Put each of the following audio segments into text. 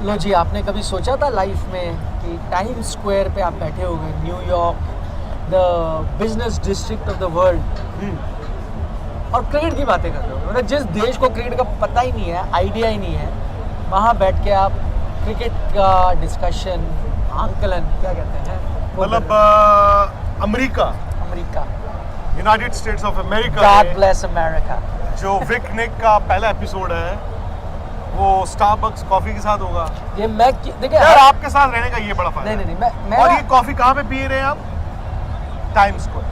लो जी, आपने कभी सोचा था लाइफ में कि टाइम स्क्वायर पे आप बैठे होगे, New York, the business district of the world, और क्रिकेट की बातें कर रहे हो? मतलब जिस देश को क्रिकेट का पता ही नहीं है, आइडिया ही नहीं है, वहाँ बैठ के आप क्रिकेट का डिस्कशन, आंकलन, क्या कहते हैं, मतलब America, America, United states of America God bless America, जो विक निक का पहला एपिसोड है वो स्टारबक्स कॉफी के साथ होगा। ये मैं देखिए यार आपके साथ रहने का ये बड़ा फायदा नहीं है। नहीं नहीं, मैं और ये कॉफी कहाँ पे पी रहे हैं आप? Time square.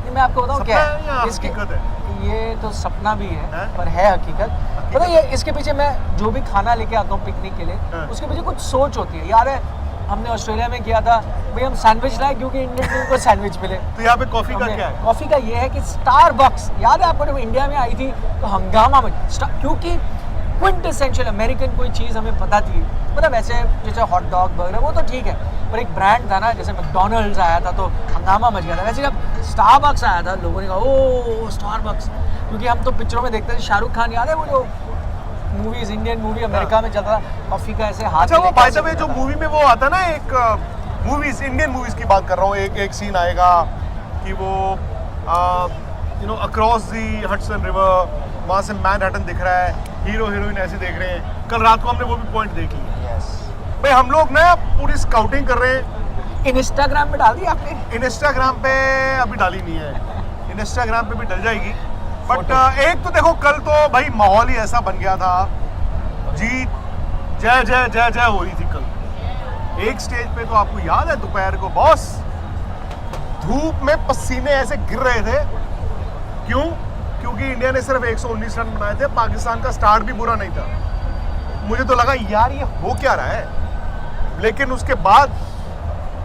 नहीं, मैं आपको बताऊं सपना क्या है या इसके, हकीकत है? ये तो सपना भी है हैं? पर है हकीकत। पता है ये इसके पीछे मैं जो भी खाना लेके आता हूँ पिकनिक के लिए, हैं? उसके पीछे कुछ सोच होती है। यार है, हमने ऑस्ट्रेलिया में किया था भाई, हम सैंडविच लाए क्योंकि इंडियन टीम को सैंडविच मिले। तो यहाँ पे कॉफी का क्या है? कॉफी का ये है कि स्टारबक्स, याद है आपको जब इंडिया में आई थी तो हंगामा में, क्योंकि क्विंटेसेंशियल अमेरिकन कोई चीज़ हमें पता थी। मतलब ऐसे जैसे हॉट डॉग, बर्गर, वो तो ठीक है, पर एक ब्रांड था ना, जैसे मैकडॉनल्ड्स आया था तो हंगामा मच गया था। वैसे जब स्टारबक्स आया था लोगों ने कहा ओ स्टारबक्स, क्योंकि हम तो पिक्चरों में देखते थे, शाहरुख खान याद है वो जो मूवीज, इंडियन मूवी अमेरिका में चलता था, कॉफी का ऐसे हाथ अच्छा में वो लेके बाय द ऐसे वे जो पीता था। मूवी में वो आता ना, एक मूवीज, इंडियन मूवीज की बात कर रहा हूँ, एक सीन आएगा कि वो अक्रॉस दी हडसन रिवर, वहाँ से मैनहट्टन दिख रहा है, हीरो हीरोइन ऐसे देख रहे हैं। कल रात को हमने वो भी पॉइंट देख लिया। भाई हम लोग ना पूरी स्काउटिंग कर रहे हैं। इंस्टाग्राम में डाल दी आपने? इंस्टाग्राम पे अभी डाली नहीं है, इंस्टाग्राम पे भी डल जाएगी। बट एक तो देखो, कल तो भाई माहौल ही ऐसा बन गया था, जीत जय जय जय जय हो रही थी कल। एक स्टेज पे तो आपको याद है दोपहर को बॉस धूप में पसीने ऐसे गिर रहे थे। क्यों? क्योंकि इंडिया ने सिर्फ 119 रन बनाए थे, पाकिस्तान का स्टार्ट भी बुरा नहीं था। मुझे तो लगा यार ये हो क्या रहा है, लेकिन उसके बाद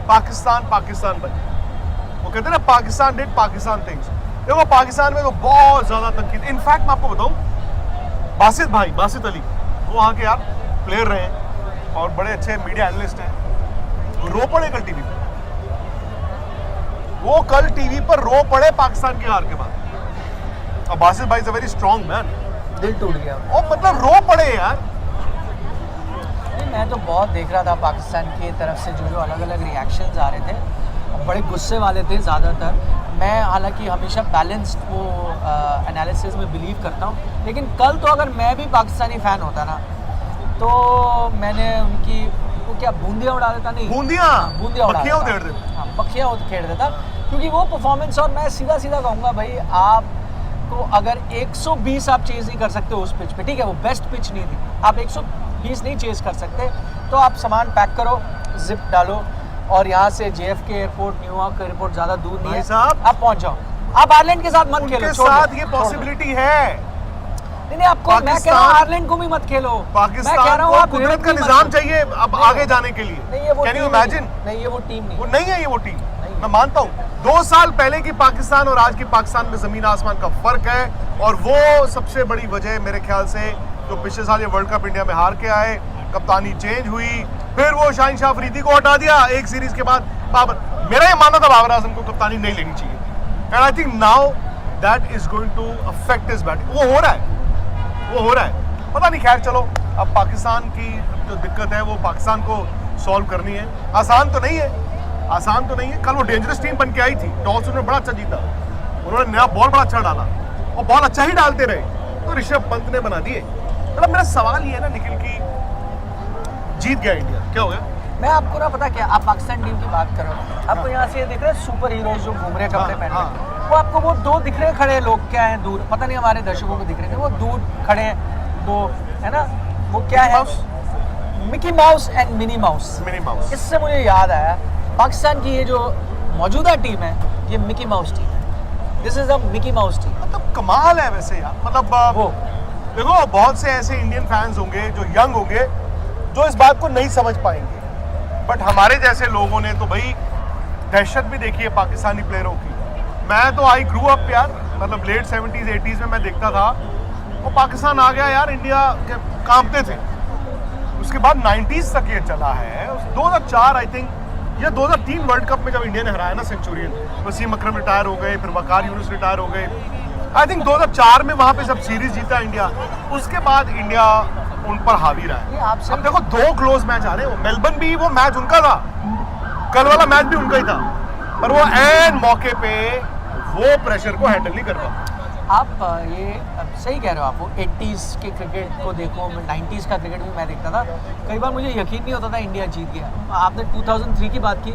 पाकिस्तान पाकिस्तान बन गया। वो कहते हैं ना, पाकिस्तान डिड पाकिस्तान थिंग्स। देखो पाकिस्तान में तो बहुत ज्यादा तनकीद, इनफैक्ट मैं आपको बताऊं, बासित अली वो वहाँ के यार प्लेयर रहे हैं और बड़े अच्छे मीडिया एनालिस्ट हैं, रो पड़े कल टीवी पर। वो कल टीवी पर रो पड़े पाकिस्तान की हार के बाद। अब बासित भाई is a very strong man, दिल टूट गया। और मतलब रो पड़े यार। नहीं, मैं तो बहुत देख रहा था पाकिस्तान की तरफ से जो अलग अलग रिएक्शंस आ रहे थे, बड़े गुस्से वाले थे ज़्यादातर। मैं हालांकि हमेशा बैलेंस्ड वो एनालिसिस में बिलीव करता हूँ, लेकिन कल तो अगर मैं भी पाकिस्तानी फ़ैन होता ना तो मैंने उनकी वो क्या बूंदियाँ उड़ा देता। नहीं, बूंदियाँ बूंदियाँ उड़ा पखियाँ देता। उधेड़ देते। हाँ, पखियाँ उधेड़ देता, क्योंकि वो परफॉर्मेंस। और मैं सीधा सीधा कहूँगा भाई, आपको अगर 120 आप चेज़ नहीं कर सकते उस पिच पे, ठीक है वो बेस्ट पिच नहीं थी, आप 120 नहीं चेज़ कर सकते, तो आप सामान पैक करो, जिप डालो और यहाँ से JFK एयरपोर्ट, न्यूयॉर्क एयरपोर्ट ज़्यादा दूर नहीं भाई है, साहब, आप पहुँच जाओ। आप आयरलैंड के साथ मत खेलो, उनके छोड़ दो, साथ ये छोड़ दो। पॉसिबिलिटी है। नहीं आपको मैं कह रहा हूँ पाकिस्तान- आयरलैंड को भी मत खेलो। मैं कह पाकिस्तान रहा हूँ को आप कुदरत यूरोप का भी मत निजाम खेलो। चाहिए अब नहीं, आगे जाने के लिए। नहीं, ये वो कैन यू टीम इमेजिन? नहीं, ये वो टीम नहीं। वो नहीं है ये वो टीम। मैं मानता हूँ 2 साल पहले की पाकिस्तान और आज की पाकिस्तान में जमीन आसमान का फर्क है, और वो सबसे बड़ी वजह मेरे ख्याल से जो पिछले साल ये वर्ल्ड कप इंडिया में हार के आए, कप्तानी चेंज हुई, फिर वो शाहीन शाह अफरीदी को हटा दिया एक सीरीज के बाद। बाबर, मेरा ये मानना था बाबर आजम को कप्तानी नहीं लेनी चाहिए, and I think now that is going to affect his batting. वो हो रहा है, पता नहीं। खैर चलो, अब पाकिस्तान की जो दिक्कत है वो पाकिस्तान को सॉल्व करनी है। आसान तो नहीं है। कल वो डेंजरस टीम बन के आई थी, टॉस उन्होंने बड़ा अच्छा जीता, उन्होंने नया बॉल बड़ा अच्छा डाला और बॉल अच्छा ही डालते रहे, तो ऋषभ पंत ने बना दिए। मतलब मेरा सवाल ये है ना निखिल की, जीत गया इंडिया, क्या हो गया? मैं आपको ना पता क्या, आप पाकिस्तान टीम की बात करो, आपको यहाँ से दिख रहे हैं सुपर हीरोज जो घूम रहे कपड़े पहन रहे, वो आपको वो 2 दिख रहे खड़े लोग, क्या है दूर, पता नहीं हमारे दर्शकों को दिख रहे थे, वो दूर खड़े हैं 2, है ना, वो क्या है? Mickey mouse and Minnie Mouse. इससे मुझे याद आया, पाकिस्तान की ये जो मौजूदा टीम है, ये मिकी माउस टीम है। This is a Mickey mouse team. मतलब कमाल है वैसे यार। मतलब वो देखो, बहुत से ऐसे इंडियन फैंस होंगे जो यंग होंगे जो इस बात को नहीं समझ पाएंगे, बट हमारे जैसे लोगों ने तो भाई दहशत भी देखी है पाकिस्तानी प्लेयरों की। मैं तो आई ग्रू अप यार, मतलब लेट 70s 80s में मैं देखता था, वो पाकिस्तान आ गया यार, इंडिया के कांपते थे। उसके बाद 90s तक ये चला है। 2004 आई थिंक या 2003 वर्ल्ड कप में जब इंडिया ने हराया ना सेंचुरियन, वसीम अकरम रिटायर हो गए, फिर वकार यूनुस रिटायर हो गए। आई थिंक 2004 में वहाँ पे जब सीरीज जीता इंडिया, उसके बाद इंडिया उन पर हावी रहा ये है। आपसे अब देखो 2 क्लोज मैच आ रहे हैं, मेलबर्न भी वो मैच उनका था, कल वाला मैच भी उनका ही था, पर वो ऐन मौके पे वो प्रेशर को हैंडल नहीं कर पाते। आप ये अब सही कह रहे हो, आप वो 80s के क्रिकेट को देखो, 90s का क्रिकेट भी मैं देखता था, कई बार मुझे यकीन नहीं होता था इंडिया जीत गया। आपने 2003 की बात की,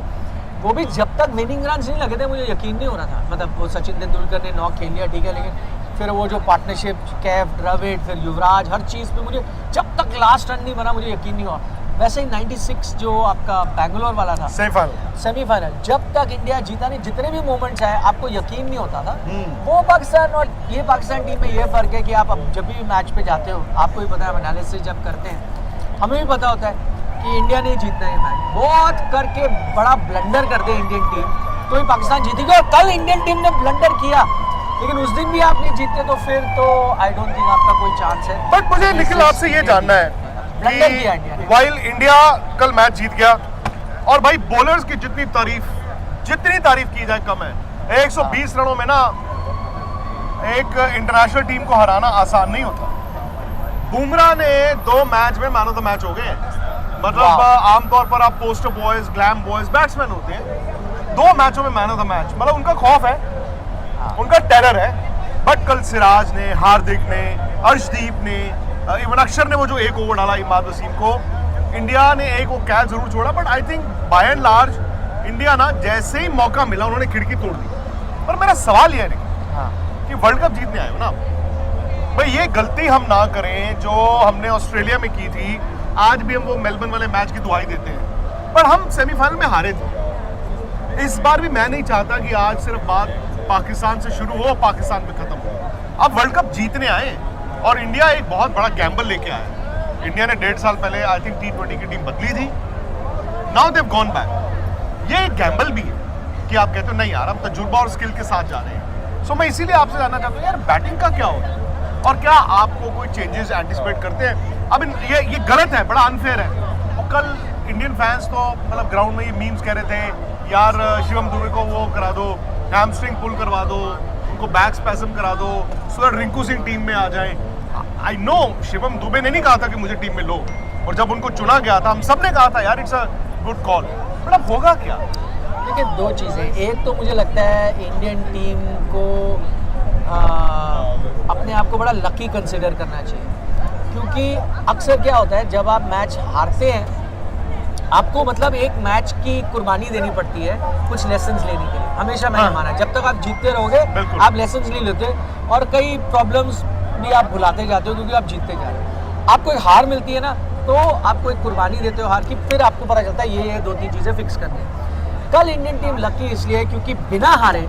वो भी जब तक विनिंग रन नहीं लगे थे मुझे यकीन नहीं हो रहा था। मतलब वो सचिन तेंदुलकर ने 9 खेल लिया, ठीक है, लेकिन फिर वो जो पार्टनरशिप कैफ, द्रविड़, फिर युवराज, हर चीज़ पे मुझे जब तक लास्ट रन नहीं बना मुझे यकीन नहीं हुआ। वैसे ही 96 जो आपका बैंगलोर वाला था सेमीफाइनल, जब तक इंडिया जीता नहीं, जितने भी मोमेंट्स आए आपको यकीन नहीं होता था। वो पाकिस्तान और ये पाकिस्तान टीम में ये फ़र्क है कि आप अब जब भी मैच पे जाते हो, आपको भी पता है, एनालिसिस जब करते हैं हमें भी पता होता है कि इंडिया नहीं जीतना है मैच, बहुत करके बड़ा ब्लंडर कर दे इंडियन टीम तो ही पाकिस्तान जीतेगी। और कल इंडियन टीम ने ब्लंडर किया, लेकिन उस दिन भी आप नहीं जीतते तो फिर तो आई डोंट थिंक आपका कोई चांस है। बट मुझे निखिल आपसे ये जानना है ब्लंडर किया इंडिया ने। वाइल इंडिया कल मैच जीत गया, और भाई बॉलर्स की जितनी तारीफ की जाए कम है। 120 रनों में ना एक इंटरनेशनल टीम को हराना आसान नहीं होता। बुमराह ने 2 मैच में मैन ऑफ द मैच हो गए। मतलब आमतौर पर आप poster boys, glam boys, batsman होते हैं, 2 मैचों में मैन ऑफ द मैच, मतलब उनका खौफ है, उनका टेरर है। बट कल सिराज ने, हार्दिक ने, अर्शदीप ने, इवन अक्षर ने वो जो 1 ओवर डाला इमाद वसीम को, इंडिया ने एक वो कैच जरूर छोड़ा, but I think by and large India ना जैसे ही मौका मिला उन्होंने खिड़की तोड़ दी। पर मेरा सवाल यह है कि वर्ल्ड कप जीतने आए हो ना भाई, ये गलती हम ना करें जो हमने ऑस्ट्रेलिया में की थी। आज भी हम वो मेलबर्न वाले मैच की दुआई देते हैं, पर हम सेमीफाइनल में हारे थे। इस बार भी मैं नहीं चाहता कि आज सिर्फ बात पाकिस्तान से शुरू हो, पाकिस्तान में खत्म हो। अब वर्ल्ड कप जीतने आए और इंडिया एक बहुत बड़ा गैम्बल लेके आया। इंडिया ने 1.5 साल पहले आई थिंक T20 की टीम बदली थी, नाउ देव गॉन बैक। ये एक गैम्बल भी है कि आप कहते हो नहीं यार हम तजुर्बा और स्किल के साथ जा रहे हैं। सो मैं इसीलिए आपसे जानना चाहता हूँ यार, बैटिंग का क्या होता है और क्या आपको कोई चेंजेस एंटिसिपेट करते हैं? अब ये गलत है, बड़ा अनफेयर है। और कल इंडियन फैंस तो मतलब ग्राउंड में ये मीम्स कह रहे थे यार शिवम दुबे को वो करा दो, हैमस्ट्रिंग पुल करवा दो, उनको बैक स्पैसम करा दो, सो रिंकू सिंह टीम में आ जाए। आई नो शिवम दुबे ने नहीं कहा था कि मुझे टीम में लो, और जब उनको चुना गया था हम सब ने कहा था यार it's a good call. But अब होगा क्या? देखिए 2 चीज़ें, एक तो मुझे लगता है इंडियन टीम को अपने आप को बड़ा लकी कंसिडर करना चाहिए, क्योंकि अक्सर क्या होता है जब आप मैच हारते हैं आपको मतलब एक मैच की कुर्बानी देनी पड़ती है कुछ लेसन्स लेने के लिए। हमेशा मैंने माना जब तक आप जीतते रहोगे आप लेसन्स नहीं लेते और कई प्रॉब्लम्स भी आप भुलाते जाते हो क्योंकि आप जीतते जा रहे हो। आपको एक हार मिलती है ना तो आपको एक कुर्बानी देते हो हार की, फिर आपको पता चलता है ये 2-3 चीज़ें फिक्स करनी है। कल इंडियन टीम लकी इसलिए क्योंकि बिना हारे,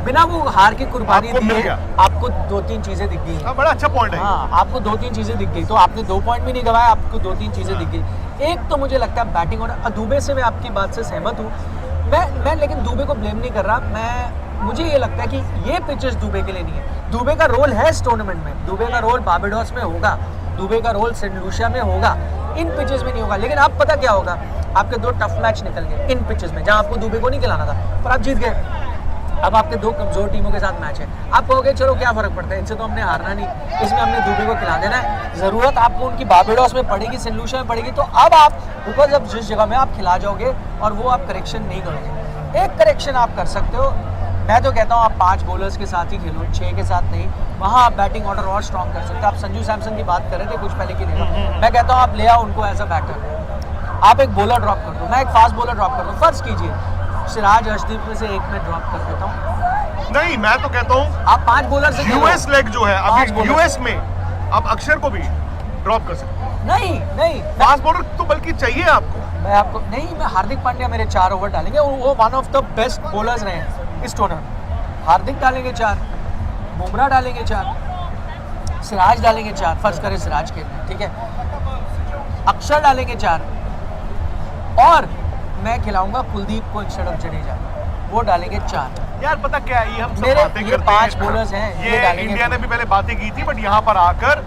बिना वो हार की कुर्बानी दिए आपको 2-3 चीज़ें दिख गई। बड़ा अच्छा पॉइंट है। हाँ, आपको 2-3 चीज़ें दिख गई, तो आपने 2 पॉइंट भी नहीं गवाया, आपको 2-3 चीज़ें दिख गई। एक तो मुझे लगता है बैटिंग, और दुबे से मैं आपकी बात से सहमत हूँ। मैं लेकिन दुबे को ब्लेम नहीं कर रहा। मुझे ये लगता है कि ये पिचेस दुबे के लिए नहीं है। दुबे का रोल है इस टूर्नामेंट में, दुबे का रोल बार्बाडोस में होगा, दुबे का रोल सेंट लूसिया में होगा, इन पिचेस में नहीं होगा। लेकिन अब पता क्या होगा, आपके 2 टफ मैच निकल गए इन पिचेस में जहाँ आपको दुबे को नहीं खिलाना था, पर आप जीत गए। अब आपके 2 कमजोर टीमों के साथ मैच है, आप कहोगे चलो क्या फर्क पड़ता है, इनसे तो हमने हारना नहीं, इसमें हमने दुबे को खिला देना है। ज़रूरत आपको उनकी बार्बाडोस में पड़ेगी, सेंट लूसिया में पड़ेगी, तो अब आप बिकॉज अब जिस जगह में आप खिला जाओगे और वो आप करेक्शन नहीं करोगे। एक करेक्शन आप कर सकते हो, मैं तो कहता हूँ आप 5 बॉलर्स के साथ ही खेलो, 6 के साथ नहीं। वहाँ आप बैटिंग ऑर्डर और स्ट्रॉन्ग कर सकते हो। आप संजू सैमसन की बात कर रहे थे कुछ पहले की नहीं, मैं कहता हूँ आप ले आओ उनको एज अ बैटर, आप एक बॉलर ड्रॉप कर दो, मैं एक फास्ट बॉलर ड्रॉप कर दूँ। फर्ज कीजिए सिराज अर्शदीप में से एक में ड्रॉप कर देता हूँ। नहीं, मैं तो कहता हूँ आप 5 बॉलर से यूएस लेग जो है अभी यूएस में आप अक्षर को भी ड्रॉप कर सकते हो। नहीं फास्ट बॉलर तो बल्कि चाहिए आपको। मैं हार्दिक पांड्या मेरे 4 ओवर डालेंगे, वो one of the best bowlers रहे इस टूर्नामेंट। हार्दिक डालेंगे 4, बुमराह डालेंगे 4, सिराज डालेंगे 4, फर्ज करें सिराज के, ठीक है, अक्षर डालेंगे 4, और मैं खिलाऊंगा कुलदीप को इंस्टेड ऑफ जडेजा, वो डालेंगे 4। यार पता क्या है, ये हम सब मेरे बातें ये करते 5 हैं। बॉलर्स हैं, ये इंडिया ने भी पहले बातें की थी, बट यहाँ पर आकर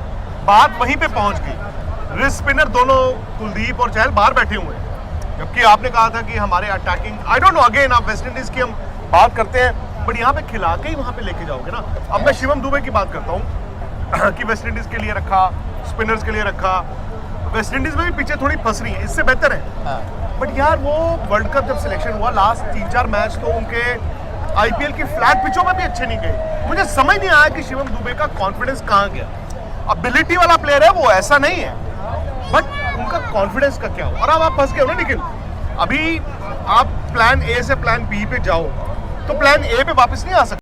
बात वहीं पे पहुंच गई। रिस्ट स्पिनर दोनों कुलदीप और चहल बाहर बैठे हुए हैं, जबकि आपने कहा था कि हमारे attacking, I don't know, again आप वेस्ट इंडीज की हम बात करते हैं, बट यहाँ पे खिला के ही वहाँ पे लेके जाओगे ना। अब मैं शिवम दुबे की बात करता हूँ कि वेस्ट इंडीज के लिए रखा, स्पिनर्स के लिए रखा। वेस्ट इंडीज में भी पीछे थोड़ी फंस रही है, इससे बेहतर है। हाँ। बट यार वो वर्ल्ड कप जब सिलेक्शन हुआ लास्ट 3-4 मैच तो उनके आईपीएल की फ्लैट पिचों में भी अच्छे नहीं गए। मुझे समझ नहीं आया कि शिवम दुबे का कॉन्फिडेंस कहाँ गया। एबिलिटी वाला प्लेयर है वो, ऐसा नहीं है, बट उनका कॉन्फिडेंस का क्या हो। और अब आप फंस गए हो ना निखिल, अभी आप प्लान ए से प्लान बी पे जाओ तो प्लान ए पे वापस नहीं आ सकते।